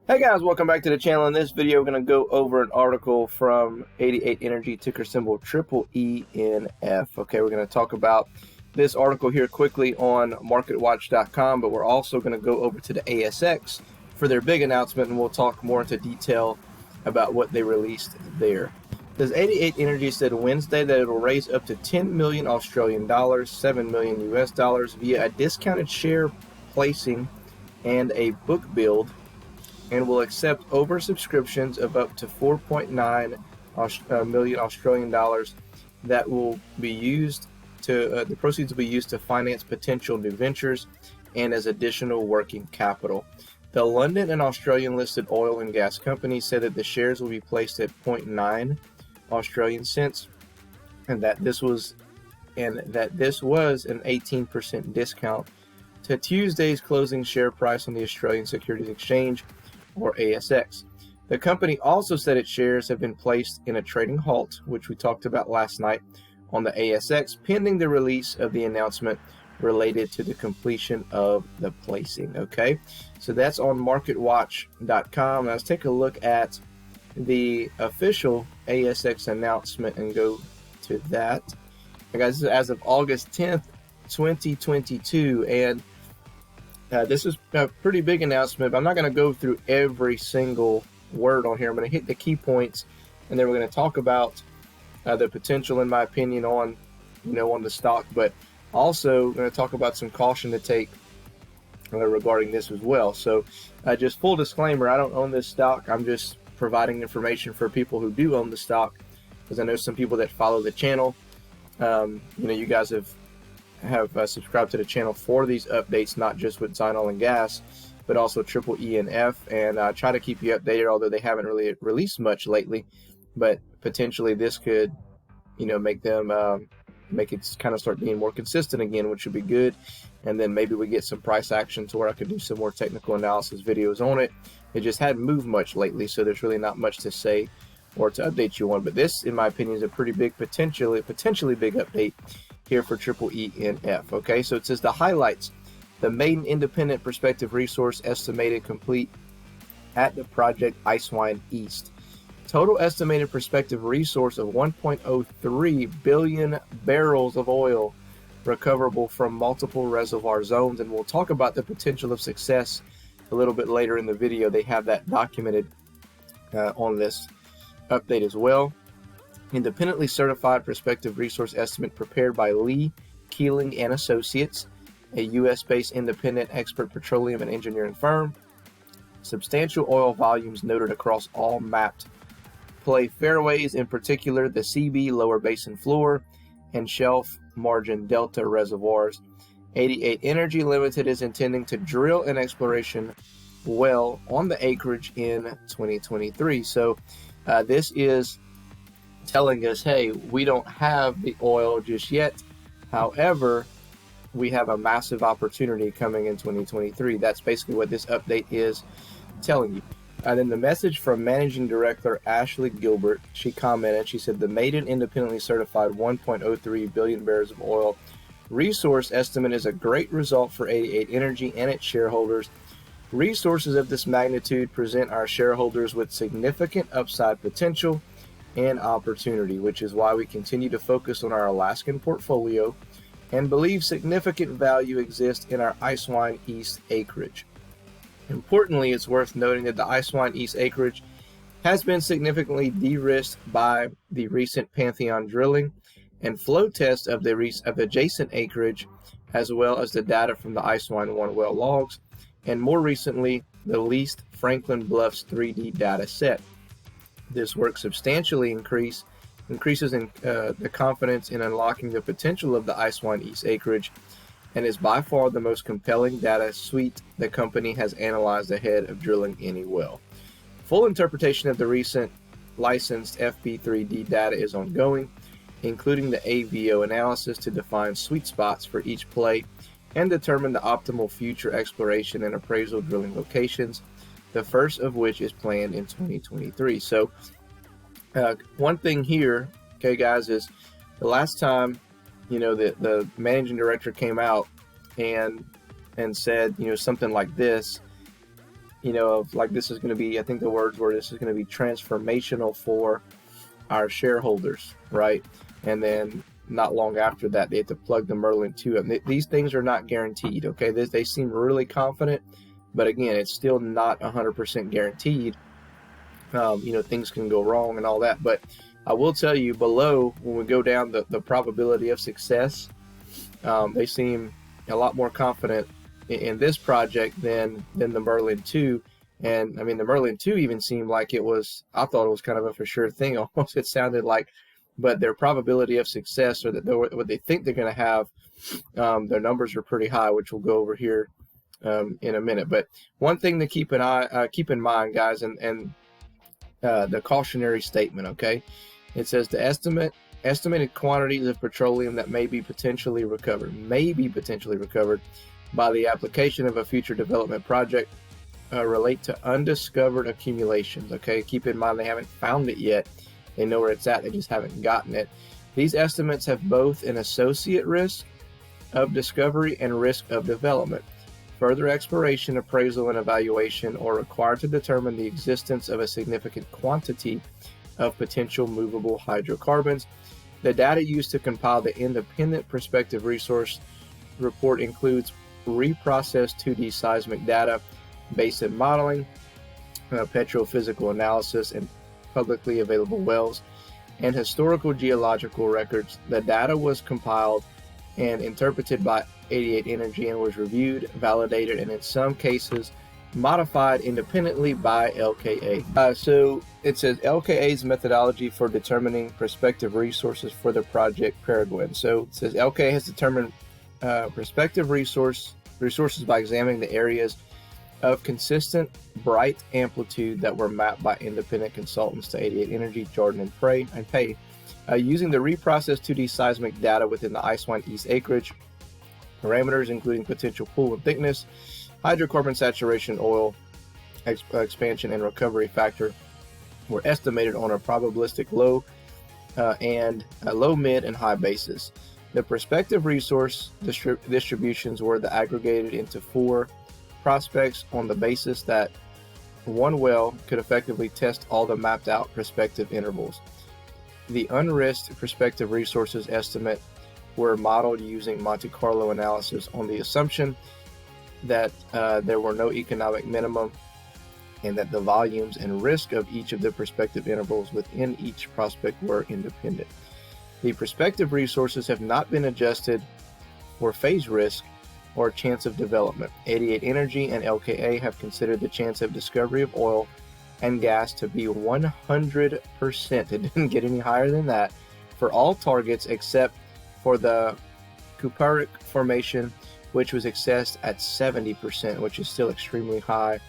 Hey guys, welcome back to the channel. In this video, we're going to go over an article from 88 Energy, ticker symbol EEENF. Okay, we're going to talk about this article here quickly on marketwatch.com, but we're also going to go over to the ASX for their big announcement, and we'll talk more into detail about what they released there. Says 88 Energy said Wednesday that it will raise up to 10 million Australian dollars, 7 million US dollars via a discounted share placing and a book build, and will accept oversubscriptions of up to 4.9 million Australian dollars that will be used to, the proceeds will be used to finance potential new ventures and as additional working capital. The London and Australian listed oil and gas company said that the shares will be placed at 0.9 Australian cents and that this was an 18% discount to Tuesday's closing share price on the Australian Securities Exchange, or ASX. The company also said its shares have been placed in a trading halt, which we talked about last night, on the ASX, pending the release of the announcement related to the completion of the placing. Okay, so that's on marketwatch.com. Now let's take a look at the official ASX announcement and go to that. And guys, this is as of August 10th, 2022, and this is a pretty big announcement, but I'm not going to go through every single word on here. I'm going to hit the key points, and then we're going to talk about the potential, in my opinion, on the stock, but also going to talk about some caution to take regarding this as well. So just full disclaimer, I don't own this stock. I'm just providing information for people who do own the stock, because I know some people that follow the channel, you guys have subscribed to the channel for these updates, not just with Zion Oil and Gas, but also EEENF, and try to keep you updated, although they haven't really released much lately. But potentially this could, make them make it kind of start being more consistent again, which would be good. And then maybe we get some price action to where I could do some more technical analysis videos on it. It just hadn't moved much lately, so there's really not much to say or to update you on. But this, in my opinion, is a pretty big, potentially big update here for EEENF. Okay, so it says the highlights: the maiden independent prospective resource estimated complete at the project Icewine East. Total estimated prospective resource of 1.03 billion barrels of oil recoverable from multiple reservoir zones, and we'll talk about the potential of success a little bit later in the video. They have that documented on this update as well. Independently certified prospective resource estimate prepared by Lee, Keeling and Associates, a U.S.-based independent expert petroleum and engineering firm. Substantial oil volumes noted across all mapped play fairways, in particular the CB lower basin floor and shelf margin delta reservoirs. 88 Energy Limited is intending to drill an exploration well on the acreage in 2023. So this is telling us, hey, we don't have the oil just yet. However, we have a massive opportunity coming in 2023. That's basically what this update is telling you. And then the message from Managing Director Ashley Gilbert, she commented, she said, the maiden independently certified 1.03 billion barrels of oil resource estimate is a great result for 88 Energy and its shareholders. Resources of this magnitude present our shareholders with significant upside potential and opportunity, which is why we continue to focus on our Alaskan portfolio and believe significant value exists in our Icewine East acreage. Importantly, it's worth noting that the Icewine East acreage has been significantly de-risked by the recent Pantheon drilling and flow test of the adjacent acreage, as well as the data from the Icewine 1 well logs, and more recently, the leased Franklin Bluffs 3D data set. This work substantially increases the confidence in unlocking the potential of the Icewine East acreage, and is by far the most compelling data suite the company has analyzed ahead of drilling any well. Full interpretation of the recent licensed FP3D data is ongoing, including the AVO analysis to define sweet spots for each play and determine the optimal future exploration and appraisal drilling locations, the first of which is planned in 2023. So one thing here, okay guys, is the last time the managing director came out and said something like this, of like, this is going to be, I think the words were, this is going to be transformational for our shareholders, right? And then not long after that, they have to plug the Merlin 2 up. These things are not guaranteed, okay? They seem really confident, but again, it's still not 100% guaranteed. Things can go wrong and all that. But I will tell you, below, when we go down the probability of success, they seem a lot more confident in this project than the Merlin 2. And I mean, the Merlin 2 even seemed like I thought it was kind of a for sure thing almost. It sounded like, but their probability of success, or that what they think they're going to have, their numbers are pretty high, which we'll go over here in a minute. But one thing to keep in mind, guys, and the cautionary statement, okay? It says the estimated quantities of petroleum that may be potentially recovered by the application of a future development project relate to undiscovered accumulations, okay? Keep in mind, they haven't found it yet. They know where it's at, they just haven't gotten it. These estimates have both an associate risk of discovery and risk of development. Further exploration, appraisal, and evaluation are required to determine the existence of a significant quantity of potential movable hydrocarbons. The data used to compile the independent prospective resource report includes reprocessed 2D seismic data, basin modeling, petrophysical analysis, and publicly available wells, and historical geological records. The data was compiled and interpreted by 88 Energy and was reviewed, validated, and in some cases modified independently by LKA. So it says LKA's methodology for determining prospective resources for the project Paraguay. So it says LKA has determined prospective resources by examining the areas of consistent bright amplitude that were mapped by independent consultants to 88 Energy, Jordan, and Pay. Using the reprocessed 2D seismic data within the Icewind East acreage, parameters including potential pool and thickness, hydrocarbon saturation, oil expansion, and recovery factor were estimated on a probabilistic low, mid, and high basis. The prospective resource distributions were aggregated into 4 prospects on the basis that one well could effectively test all the mapped out prospective intervals. The unrisked prospective resources estimate were modeled using Monte Carlo analysis on the assumption that there were no economic minimum and that the volumes and risk of each of the prospective intervals within each prospect were independent. The prospective resources have not been adjusted for phase risk or chance of development. 88 Energy and LKA have considered the chance of discovery of oil and gas to be 100%. It didn't get any higher than that for all targets except for the Kuparuk Formation, which was assessed at 70%, which is still extremely high.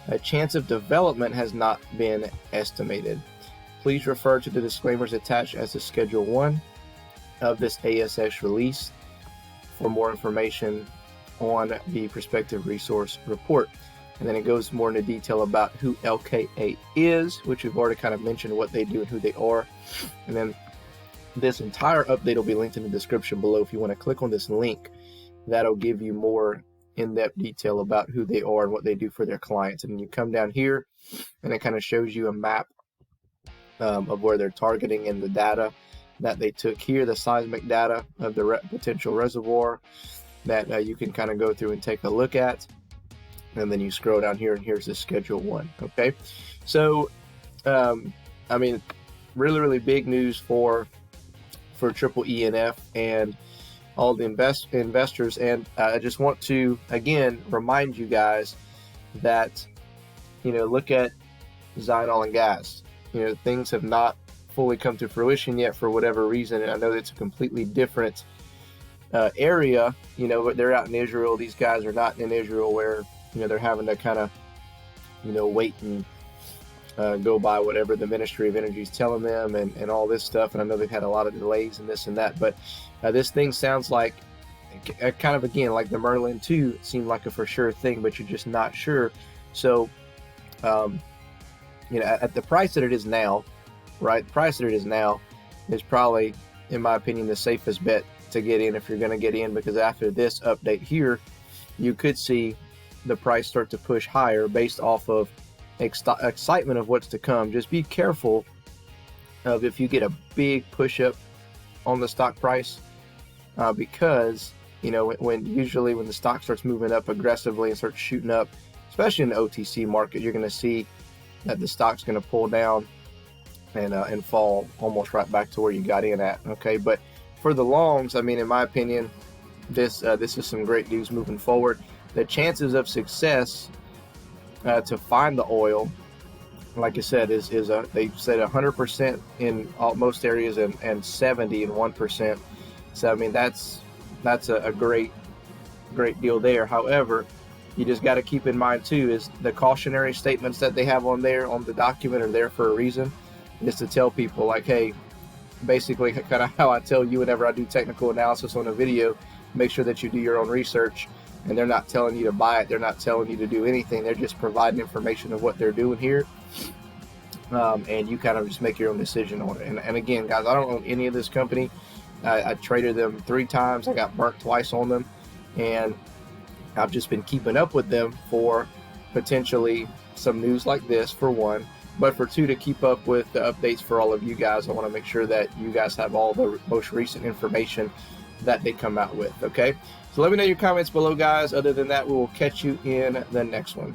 A chance of development has not been estimated. Please refer to the disclaimers attached as to Schedule 1 of this ASX release for more information on the prospective resource report. And then it goes more into detail about who LKA is, which we've already kind of mentioned what they do and who they are. And then this entire update will be linked in the description below. If you want to click on this link, that'll give you more in-depth detail about who they are and what they do for their clients. And then you come down here and it kind of shows you a map of where they're targeting in the data that they took here, the seismic data of the potential reservoir that you can kind of go through and take a look at. And then you scroll down here and here's the Schedule 1. Okay, so I mean, really big news for EEENF and all the investors. And I just want to again remind you guys that, look at Zion Oil and Gas. Things have not fully come to fruition yet for whatever reason, and I know it's a completely different area, but they're out in Israel. These guys are not in Israel where they're having to kind of wait and go by whatever the Ministry of Energy is telling them and all this stuff. And I know they've had a lot of delays and this and that, but this thing sounds like kind of, again, like the Merlin 2 seemed like a for sure thing, but you're just not sure. So at the price that it is now, right, the price that it is now is probably, in my opinion, the safest bet to get in if you're going to get in, because after this update here, you could see the price start to push higher based off of excitement of what's to come. Just be careful of if you get a big push up on the stock price, because when usually when the stock starts moving up aggressively and starts shooting up, especially in the OTC market, you're going to see that the stock's going to pull down and fall almost right back to where you got in at. Okay, but for the longs, I mean, in my opinion, this is some great news moving forward. The chances of success to find the oil, like I said, is they said 100% in most areas and 70 in 1%. So I mean that's a great deal there. However, you just got to keep in mind too is the cautionary statements that they have on there on the document are there for a reason. Is to tell people like, hey, basically kind of how I tell you whenever I do technical analysis on a video, make sure that you do your own research. And they're not telling you to buy it. They're not telling you to do anything. They're just providing information of what they're doing here. And you kind of just make your own decision on it. And again, guys, I don't own any of this company. I traded them 3 times. I got burnt twice on them. And I've just been keeping up with them for potentially some news like this, for one. But for 2, to keep up with the updates for all of you guys. I want to make sure that you guys have all the most recent information that they come out with. Okay? So let me know your comments below, guys. Other than that, we will catch you in the next one.